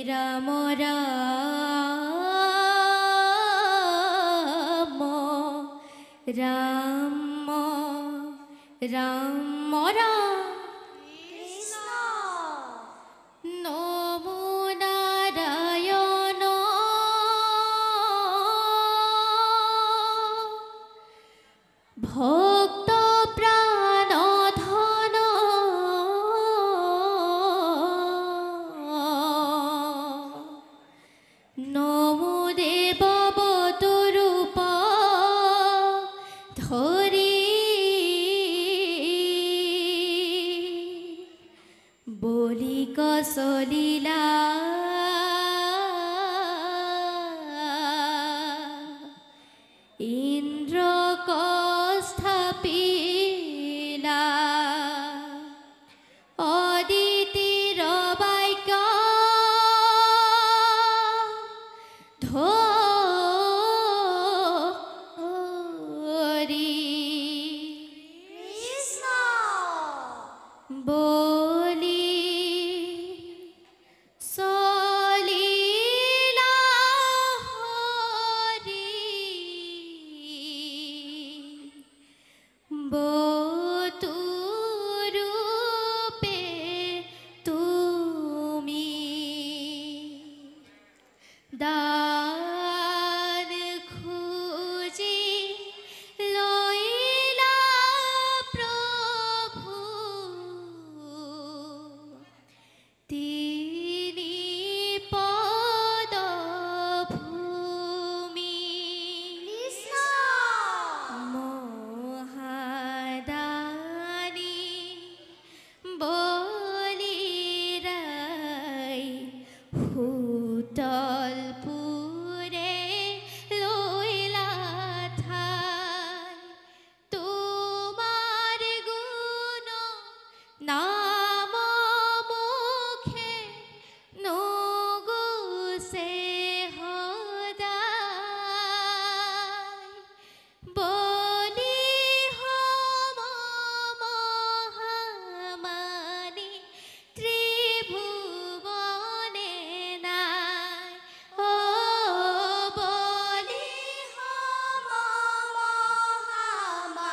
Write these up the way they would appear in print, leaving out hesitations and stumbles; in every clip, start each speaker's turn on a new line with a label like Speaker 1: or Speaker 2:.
Speaker 1: রাম রাম রাম রাম রাম
Speaker 2: কৃষ্ণ
Speaker 1: নমো নারায়ণ ভক্ত প্রাণ ধন নমো দেববতরূপ ধরি বলি কসলীলা ইন্দ্র কস্থাপিলা অদিতির বাক্য ধরি
Speaker 2: কৃষ্ণ
Speaker 1: বলি সলীলা হরি বতুরূপে তুমি দান খুঁজি লইলা প্রভু তিনি পদভূমি
Speaker 2: কৃষ্ণ
Speaker 1: মহাদানি বলিরাই হুতলপুরে লইলা ঠাই তোমার গুণ নাম মুখে নগুসে হদাই বলি হম মহামানি ত্রিভুবনে নাই ও বলি
Speaker 2: হম মহামানি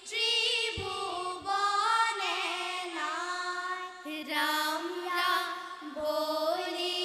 Speaker 2: ত্রিভুবনে নাই
Speaker 1: রাম রাম বলি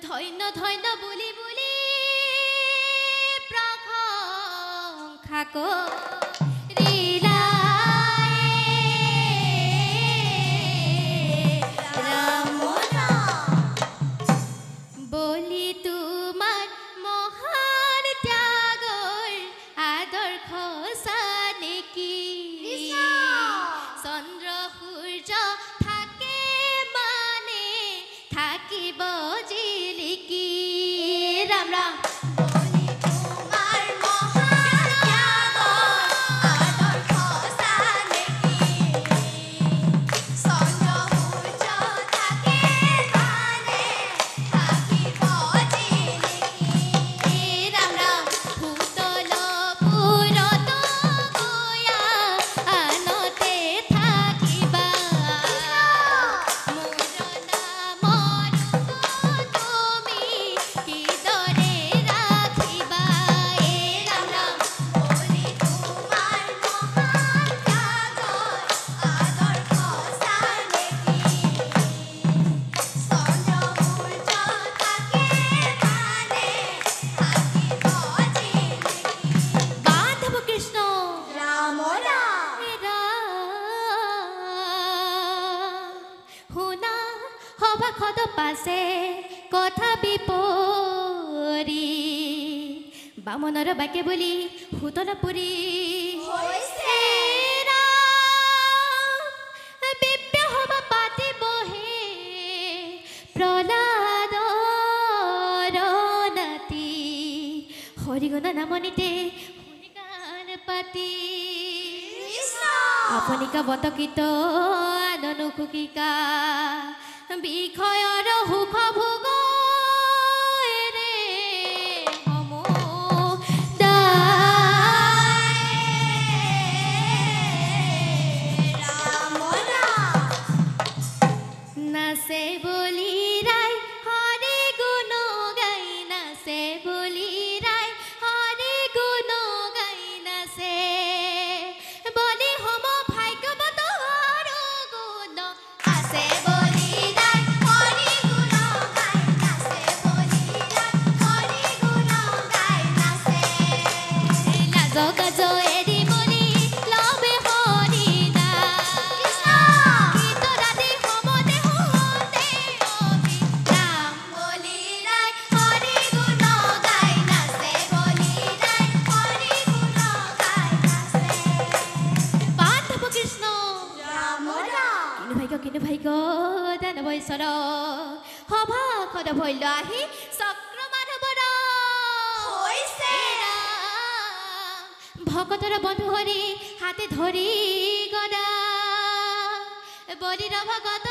Speaker 1: ধন্য ধন্য বুলি বুলি প্ৰশংসা কৰিলাই
Speaker 2: ৰাম ৰাম
Speaker 1: বলি তোমাৰ মহান ত্যাগৰ আদৰ্শ নেকি চন্দ্ৰ সূৰ্য থাকে মানে থাকিব জিলিকি ৰাম ৰাম
Speaker 2: বলি তোমাৰ মহান ত্যাগৰ আদৰ্শ নেকি চন্দ্ৰ সূৰ্য থাকে মানে থাকিব জিলিকি
Speaker 1: ৰাম ৰাম ভূতল পুৰত গয়া আনতে থাকিবা মোৰ নামৰ তুমি কিদৰে ৰাখিবা ৰাম ৰাম
Speaker 2: বলি তোমাৰ মহান ত্যাগৰ আদৰ্শ নেকি চন্দ্ৰ সূৰ্য থাকে মানে থাকিব জিলিকি
Speaker 1: বান্ধৱ কৃষ্ণ
Speaker 2: ৰাম ৰাম
Speaker 1: শুনা সভাসদ পাছে কথা বিপৰী বামনৰ বাকে বুলি সুতল পুৰী
Speaker 2: হৈছে
Speaker 1: বিপ্ৰ সভা পাতিবহে প্ৰহ্লাদৰ নাতি হৰিগুণ নামনিতে শুনি গান পাতি
Speaker 2: কৃষ্ণ
Speaker 1: আপুনি কাবতকিত আননো সুখিকা বিষয়ৰ সুখ ভোগ ৰে
Speaker 2: ৰাম ৰাম
Speaker 1: নাচে বুলি ৰাই হৰি গুণ গাই নাচে বুলি ৰাই হৰি গুণ গাই নাচে বলি সম ভাগ্যৱত আৰু গুণ
Speaker 2: আছে বলি ৰাই হৰি গুণ গাই নাচে বলি ৰাই হৰি গুণ গাই নাচে
Speaker 1: লাজ কাজ এৰি বলি লবে হৰি
Speaker 2: কৃষ্ণ
Speaker 1: গীত ৰাতি সমতে হওঁতে
Speaker 2: ৰাম বলি ৰাই হৰি গুণ গাই নাচে বলি ৰাই হৰি গুণ গাই নাচে
Speaker 1: বান্ধৱ কৃষ্ণ
Speaker 2: ৰাম ৰাম
Speaker 1: কিন্তু ভাগ্য দানৱ ঈশ্বৰ সভা খদ ভৈল্য আহি চক্ৰ মাধৱৰ
Speaker 2: হৈছে
Speaker 1: ভকতৰ বন্ধু হৰি হাতে ধৰি গদা বলিৰ ভগত